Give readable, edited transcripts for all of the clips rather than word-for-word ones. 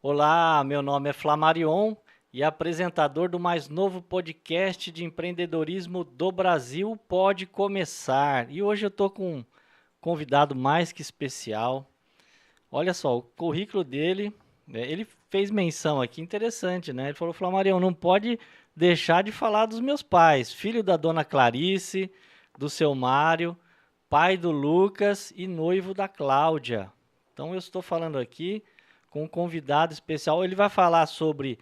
Olá, meu nome é Flamarion e apresentador do mais novo podcast de empreendedorismo do Brasil, Pode Começar. E hoje eu estou com um convidado mais que especial. Olha só, o currículo dele, ele fez menção aqui, interessante, né? Ele falou, Flamarion, não pode deixar de falar dos meus pais, filho da dona Clarice, do seu Mário, pai do Lucas e noivo da Cláudia. Então eu estou falando aqui com um convidado especial. Ele vai falar sobre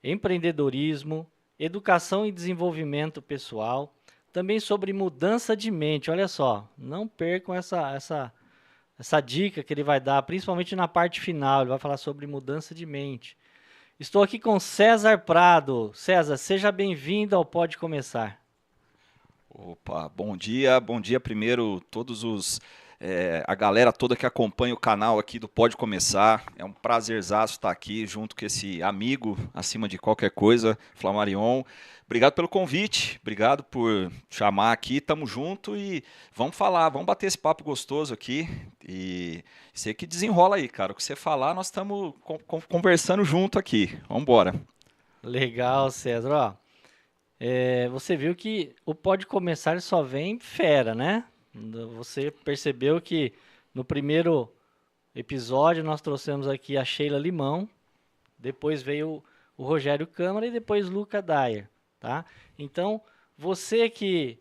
empreendedorismo, educação e desenvolvimento pessoal, também sobre mudança de mente. Olha só, não percam essa dica que ele vai dar, principalmente na parte final. Ele vai falar sobre mudança de mente. Estou aqui com César Prado. César, seja bem-vindo ao Pode Começar. Opa, bom dia primeiro a galera toda que acompanha o canal aqui do Pode Começar. É um prazerzaço estar aqui junto com esse amigo, acima de qualquer coisa, Flamarion. Obrigado pelo convite, obrigado por chamar aqui, tamo junto e vamos falar, vamos bater esse papo gostoso aqui e você que desenrola aí, cara. O que você falar, nós estamos conversando junto aqui. Vamos embora. Legal, César. Ó, você viu que o Pode Começar só vem fera, né? Você percebeu que no primeiro episódio nós trouxemos aqui a Sheila Limão, depois veio o Rogério Câmara e depois Luca Dyer, tá? Então, você que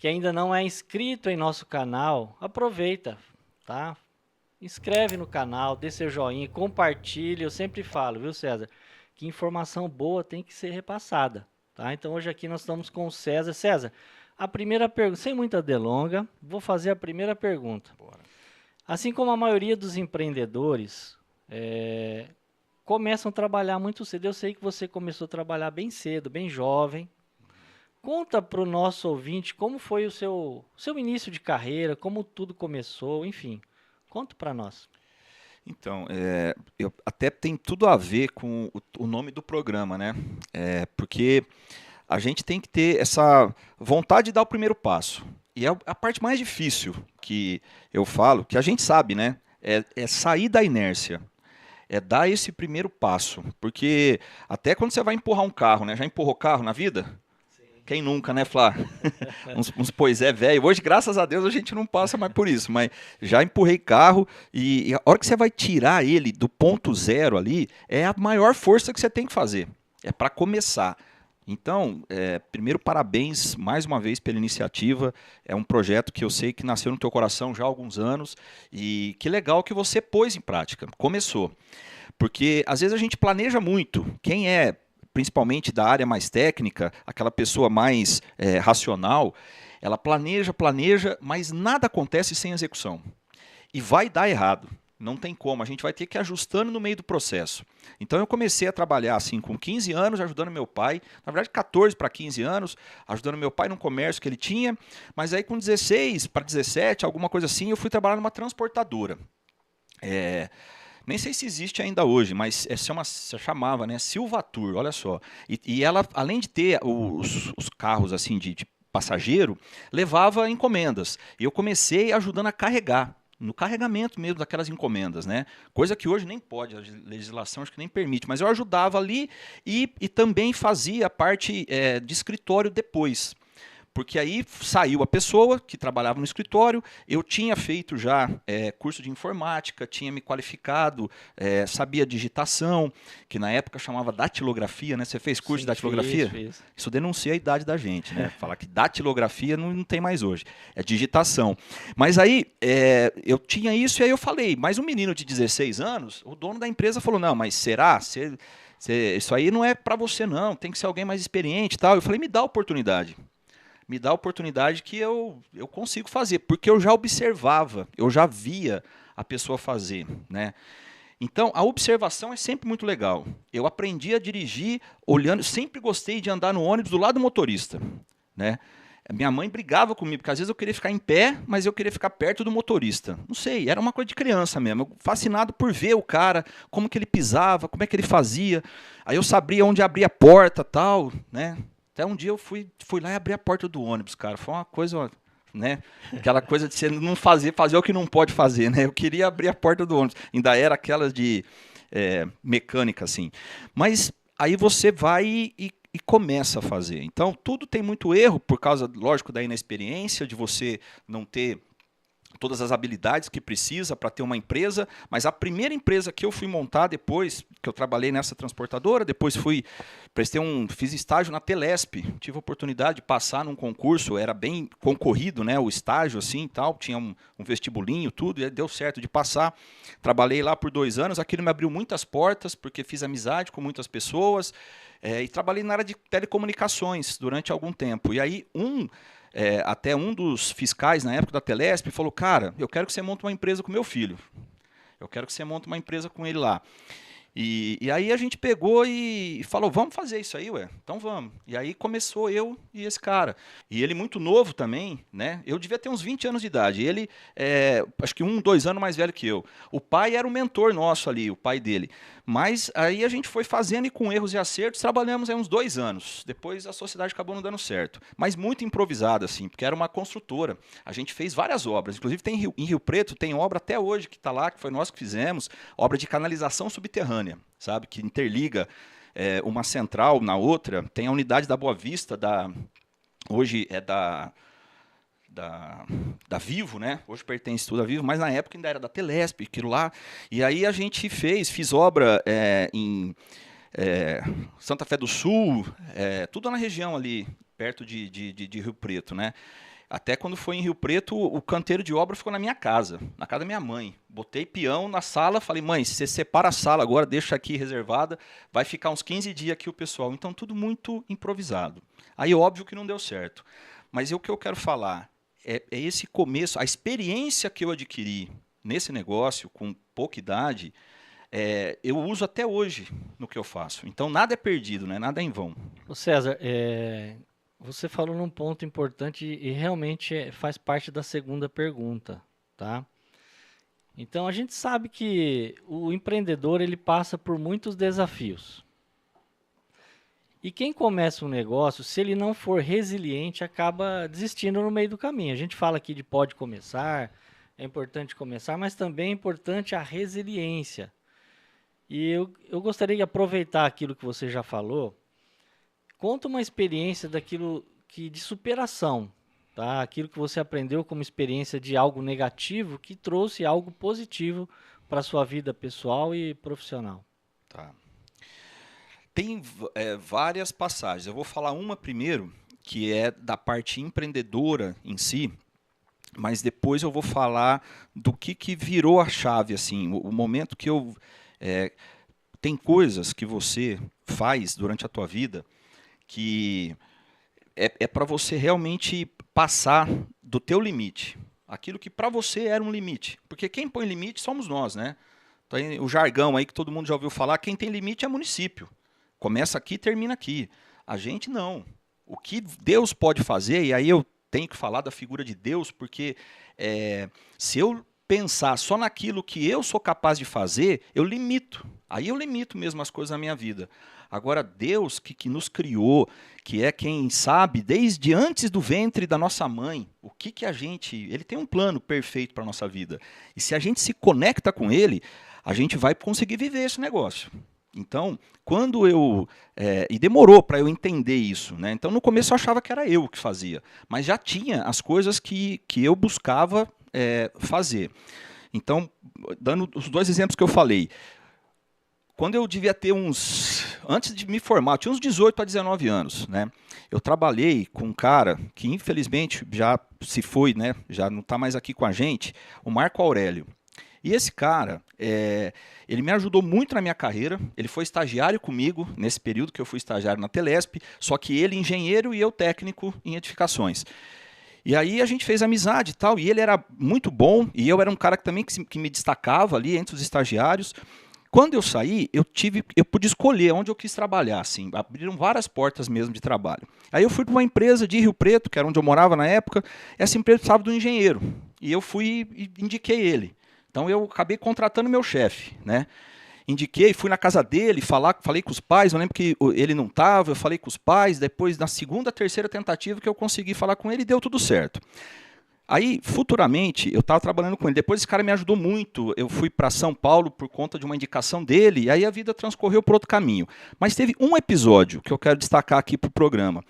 ainda não é inscrito em nosso canal, aproveita, tá? Inscreve no canal, dê seu joinha, compartilhe. Eu sempre falo, viu, César, que informação boa tem que ser repassada, tá? Então, hoje aqui nós estamos com o César. César, a primeira pergunta, sem muita delonga, vou fazer a primeira pergunta. Bora. Assim como a maioria dos empreendedores começam a trabalhar muito cedo, eu sei que você começou a trabalhar bem cedo, bem jovem. Conta para o nosso ouvinte como foi o seu início de carreira, como tudo começou, enfim. Conta para nós. Então, até tem tudo a ver com o nome do programa, né? Porque a gente tem que ter essa vontade de dar o primeiro passo. E é a parte mais difícil que eu falo, que a gente sabe, né? É sair da inércia. É dar esse primeiro passo. Porque até quando você vai empurrar um carro, né? Já empurrou carro na vida? Quem nunca, né, Flá? uns pois é, velho. Hoje, graças a Deus, a gente não passa mais por isso. Mas já empurrei carro e a hora que você vai tirar ele do ponto zero ali, é a maior força que você tem que fazer. É para começar. Então, primeiro, parabéns mais uma vez pela iniciativa. É um projeto que eu sei que nasceu no teu coração já há alguns anos. E que legal que você pôs em prática. Começou. Porque às vezes a gente planeja muito. Quem é principalmente da área mais técnica, aquela pessoa mais racional, ela planeja, mas nada acontece sem execução. E vai dar errado. Não tem como, a gente vai ter que ir ajustando no meio do processo. Então eu comecei a trabalhar assim com 15 anos, ajudando meu pai, na verdade 14 para 15 anos, ajudando meu pai num comércio que ele tinha, mas aí com 16 para 17, alguma coisa assim, eu fui trabalhar numa transportadora. Nem sei se existe ainda hoje, mas se chamava, né, Silvatur, olha só. E ela, além de ter os carros assim de passageiro, levava encomendas. E eu comecei ajudando a carregar, no carregamento mesmo daquelas encomendas, né? Coisa que hoje nem pode, a legislação acho que nem permite, mas eu ajudava ali e também fazia a parte de escritório depois. Porque aí saiu a pessoa que trabalhava no escritório, eu tinha feito já curso de informática, tinha me qualificado, sabia digitação, que na época chamava datilografia, né? Você fez curso de Sim, datilografia? fiz. Isso denuncia a idade da gente, né? Falar que datilografia não tem mais hoje, é digitação. Mas aí eu tinha isso e aí eu falei, mas um menino de 16 anos, o dono da empresa falou, não, mas será? Isso aí não é para você não, tem que ser alguém mais experiente e tal. Eu falei, me dá a oportunidade. Me dá a oportunidade que eu consigo fazer, porque eu já observava, eu já via a pessoa fazer, né? Então, a observação é sempre muito legal. Eu aprendi a dirigir olhando, sempre gostei de andar no ônibus do lado do motorista, né? Minha mãe brigava comigo, porque às vezes eu queria ficar em pé, mas eu queria ficar perto do motorista. Não sei, era uma coisa de criança mesmo. Eu, fascinado por ver o cara, como que ele pisava, como é que ele fazia. Aí eu sabia onde abria a porta, tal, né? Até um dia eu fui lá e abri a porta do ônibus, cara. Foi uma coisa, né? Aquela coisa de você não fazer o que não pode fazer, né? Eu queria abrir a porta do ônibus. Ainda era aquela de mecânica assim. Mas aí você vai e começa a fazer. Então, tudo tem muito erro por causa, lógico, da inexperiência, de você não ter todas as habilidades que precisa para ter uma empresa, mas a primeira empresa que eu fui montar depois que eu trabalhei nessa transportadora, depois fiz estágio na Telesp, tive a oportunidade de passar num concurso, era bem concorrido, né, o estágio assim, tal, tinha um vestibulinho, tudo, e deu certo de passar. Trabalhei lá por 2 anos, aquilo me abriu muitas portas, porque fiz amizade com muitas pessoas, e trabalhei na área de telecomunicações durante algum tempo. E aí até um dos fiscais na época da Telesp falou: cara, eu quero que você monte uma empresa com meu filho. Eu quero que você monte uma empresa com ele lá. E aí a gente pegou e falou: vamos fazer isso aí, ué? Então vamos. E aí começou eu e esse cara. E ele muito novo também, né? Eu devia ter uns 20 anos de idade. Ele, acho que 2 anos mais velho que eu. O pai era o mentor nosso ali, o pai dele. Mas aí a gente foi fazendo e com erros e acertos, trabalhamos aí uns 2 anos. Depois a sociedade acabou não dando certo. Mas muito improvisado, assim, porque era uma construtora. A gente fez várias obras. Inclusive em Rio Preto tem obra até hoje que está lá, que foi nós que fizemos, obra de canalização subterrânea, sabe? Que interliga uma central na outra. Tem a unidade da Boa Vista, hoje é da Vivo, né? Hoje pertence tudo à Vivo, mas na época ainda era da Telesp, aquilo lá. E aí a gente fiz obra em Santa Fé do Sul, tudo na região ali, perto de Rio Preto, né? Até quando foi em Rio Preto, o canteiro de obra ficou na minha casa, na casa da minha mãe. Botei peão na sala, falei: mãe, você separa a sala agora, deixa aqui reservada, vai ficar uns 15 dias aqui o pessoal. Então, tudo muito improvisado. Aí, óbvio que não deu certo. Mas o que eu quero falar é esse começo, a experiência que eu adquiri nesse negócio, com pouca idade, eu uso até hoje no que eu faço. Então, nada é perdido, né? Nada é em vão. Ô César, você falou num ponto importante e realmente faz parte da segunda pergunta, tá? Então a gente sabe que o empreendedor ele passa por muitos desafios. E quem começa um negócio, se ele não for resiliente, acaba desistindo no meio do caminho. A gente fala aqui de pode começar, é importante começar, mas também é importante a resiliência. E eu gostaria de aproveitar aquilo que você já falou. Conta uma experiência daquilo de superação, tá? Aquilo que você aprendeu como experiência de algo negativo que trouxe algo positivo para a sua vida pessoal e profissional. Tá. Tem várias passagens. Eu vou falar uma primeiro, que é da parte empreendedora em si, mas depois eu vou falar do que virou a chave, assim, o momento que tem coisas que você faz durante a tua vida que é para você realmente passar do teu limite. Aquilo que para você era um limite. Porque quem põe limite somos nós, né? Tem o jargão aí que todo mundo já ouviu falar: quem tem limite é município. Começa aqui e termina aqui. A gente não. O que Deus pode fazer, e aí eu tenho que falar da figura de Deus, porque se eu pensar só naquilo que eu sou capaz de fazer, eu limito. Aí eu limito mesmo as coisas na minha vida. Agora, Deus que nos criou, que é quem sabe desde antes do ventre da nossa mãe, o que Ele tem um plano perfeito para a nossa vida. E se a gente se conecta com Ele, a gente vai conseguir viver esse negócio. Então, quando e demorou para eu entender isso, né? Então, no começo eu achava que era eu que fazia, mas já tinha as coisas que eu buscava fazer. Então, dando os 2 exemplos que eu falei, quando eu devia ter antes de me formar, eu tinha uns 18 a 19 anos, né? Eu trabalhei com um cara que infelizmente já se foi, né? Já não está mais aqui com a gente, o Marco Aurélio. E esse cara, ele me ajudou muito na minha carreira, ele foi estagiário comigo nesse período que eu fui estagiário na Telesp, só que ele engenheiro e eu técnico em edificações. E aí a gente fez amizade e tal, e ele era muito bom, e eu era um cara que me destacava ali entre os estagiários. Quando eu saí, eu pude escolher onde eu quis trabalhar, assim, abriram várias portas mesmo de trabalho. Aí eu fui para uma empresa de Rio Preto, que era onde eu morava na época, essa empresa precisava de um engenheiro, e eu fui e indiquei ele. Então eu acabei contratando meu chefe, né? Indiquei, fui na casa dele, falei com os pais, eu lembro que ele não estava, eu falei com os pais, depois na segunda, terceira tentativa que eu consegui falar com ele, deu tudo certo. Aí, futuramente, eu estava trabalhando com ele. Depois esse cara me ajudou muito. Eu fui para São Paulo por conta de uma indicação dele, e aí a vida transcorreu por outro caminho. Mas teve um episódio que eu quero destacar aqui para o programa.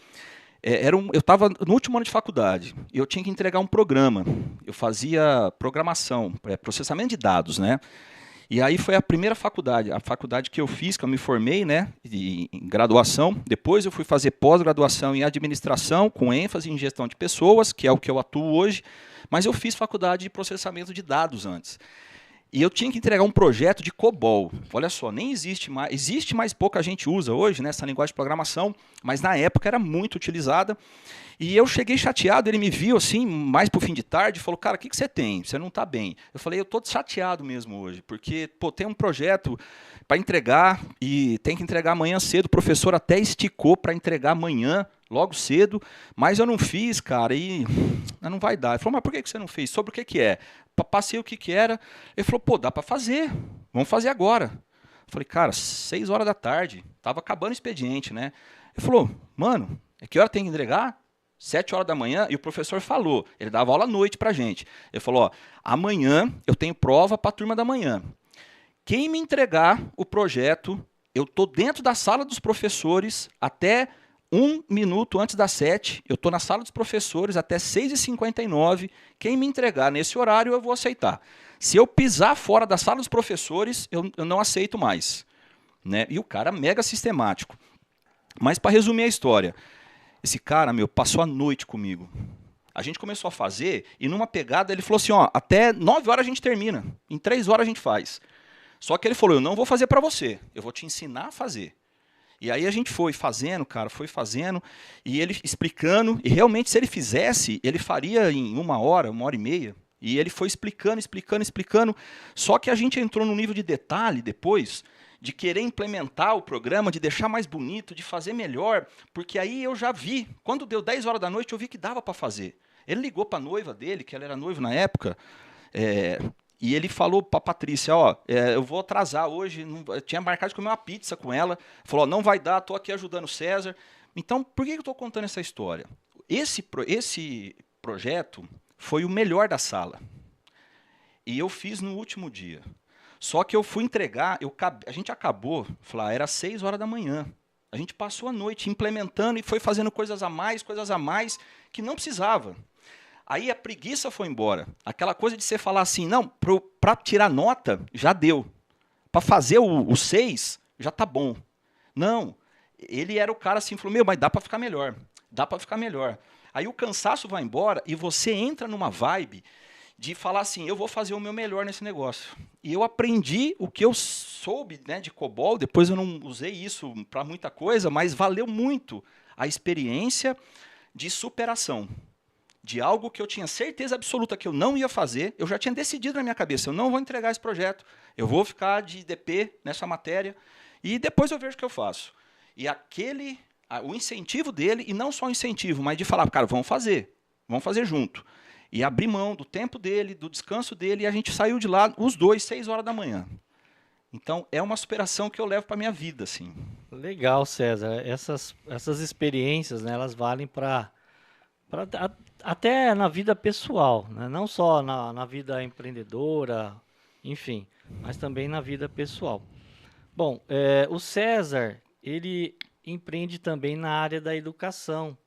Eu estava no último ano de faculdade e eu tinha que entregar um programa. Eu fazia programação, processamento de dados, né? E aí foi a primeira faculdade, a faculdade que eu fiz, que eu me formei, né, em graduação. Depois eu fui fazer pós-graduação em administração, com ênfase em gestão de pessoas, que é o que eu atuo hoje. Mas eu fiz faculdade de processamento de dados antes. E eu tinha que entregar um projeto de COBOL. Olha só, nem existe mais pouca gente usa hoje, né, essa linguagem de programação, mas na época era muito utilizada. E eu cheguei chateado, ele me viu assim, mais pro fim de tarde, e falou, cara, o que você tem? Você não está bem. Eu falei, eu estou chateado mesmo hoje, porque pô, tem um projeto para entregar e tem que entregar amanhã cedo. O professor até esticou para entregar amanhã, logo cedo, mas eu não fiz, cara, e não vai dar. Ele falou, mas por que você não fez? Sobre o que é? Passei o que era. Ele falou, pô, dá para fazer, vamos fazer agora. Eu falei, cara, 6 horas da tarde, estava acabando o expediente, né? Ele falou, mano, que hora tem que entregar? 7 horas da manhã, e o professor falou, ele dava aula à noite pra gente. Ele falou, ó, amanhã eu tenho prova para a turma da manhã. Quem me entregar o projeto, eu tô dentro da sala dos professores até 1 minuto antes das 7, eu estou na sala dos professores até 6h59. Quem me entregar nesse horário, eu vou aceitar. Se eu pisar fora da sala dos professores, eu não aceito mais. Né? E o cara mega sistemático. Mas para resumir a história, esse cara, passou a noite comigo. A gente começou a fazer, e numa pegada ele falou assim, ó, até 9 horas a gente termina, em 3 horas a gente faz. Só que ele falou, eu não vou fazer para você, eu vou te ensinar a fazer. E aí a gente foi fazendo, cara, e ele explicando, e realmente se ele fizesse, ele faria em 1 hora, 1 hora e meia, e ele foi explicando, só que a gente entrou num nível de detalhe depois, de querer implementar o programa, de deixar mais bonito, de fazer melhor, porque aí eu já vi, quando deu 10 horas da noite, eu vi que dava para fazer. Ele ligou para a noiva dele, que ela era noiva na época, e ele falou para a Patrícia, ó, eu vou atrasar hoje, eu tinha marcado de comer uma pizza com ela, falou, ó, não vai dar, estou aqui ajudando o César. Então, por que eu estou contando essa história? Esse projeto foi o melhor da sala, e eu fiz no último dia. Só que eu fui entregar, a gente acabou, era 6 horas da manhã. A gente passou a noite implementando e foi fazendo coisas a mais, que não precisava. Aí a preguiça foi embora. Aquela coisa de você falar assim, não, para tirar nota, já deu. Para fazer o 6, já tá bom. Não, ele era o cara assim, falou, mas dá para ficar melhor. Aí o cansaço vai embora e você entra numa vibe de falar assim, eu vou fazer o meu melhor nesse negócio. E eu aprendi o que eu soube, né, de COBOL, depois eu não usei isso para muita coisa, mas valeu muito a experiência de superação. De algo que eu tinha certeza absoluta que eu não ia fazer, eu já tinha decidido na minha cabeça, eu não vou entregar esse projeto, eu vou ficar de DP nessa matéria, e depois eu vejo o que eu faço. E o incentivo dele, e não só o incentivo, mas de falar, cara, vamos fazer junto. E abrir mão do tempo dele, do descanso dele, e a gente saiu de lá, os dois, 6 horas da manhã. Então, é uma superação que eu levo para a minha vida, assim. Legal, César. Essas experiências, né, elas valem até na vida pessoal, né? Não só na vida empreendedora, enfim, mas também na vida pessoal. Bom, o César, ele empreende também na área da educação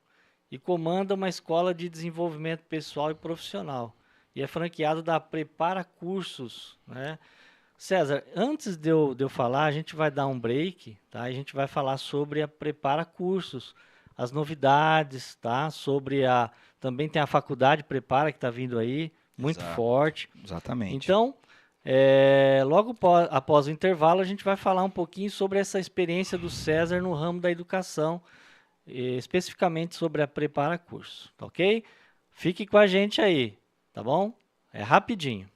e comanda uma escola de desenvolvimento pessoal e profissional. E é franqueado da Prepara Cursos, né? César, antes de eu falar, a gente vai dar um break, tá? A gente vai falar sobre a Prepara Cursos, as novidades, tá? Também tem a faculdade Prepara que está vindo aí, muito forte. Exatamente. Então, logo após o intervalo, a gente vai falar um pouquinho sobre essa experiência do César no ramo da educação, especificamente sobre a Prepara Curso, tá ok? Fique com a gente aí, tá bom? É rapidinho.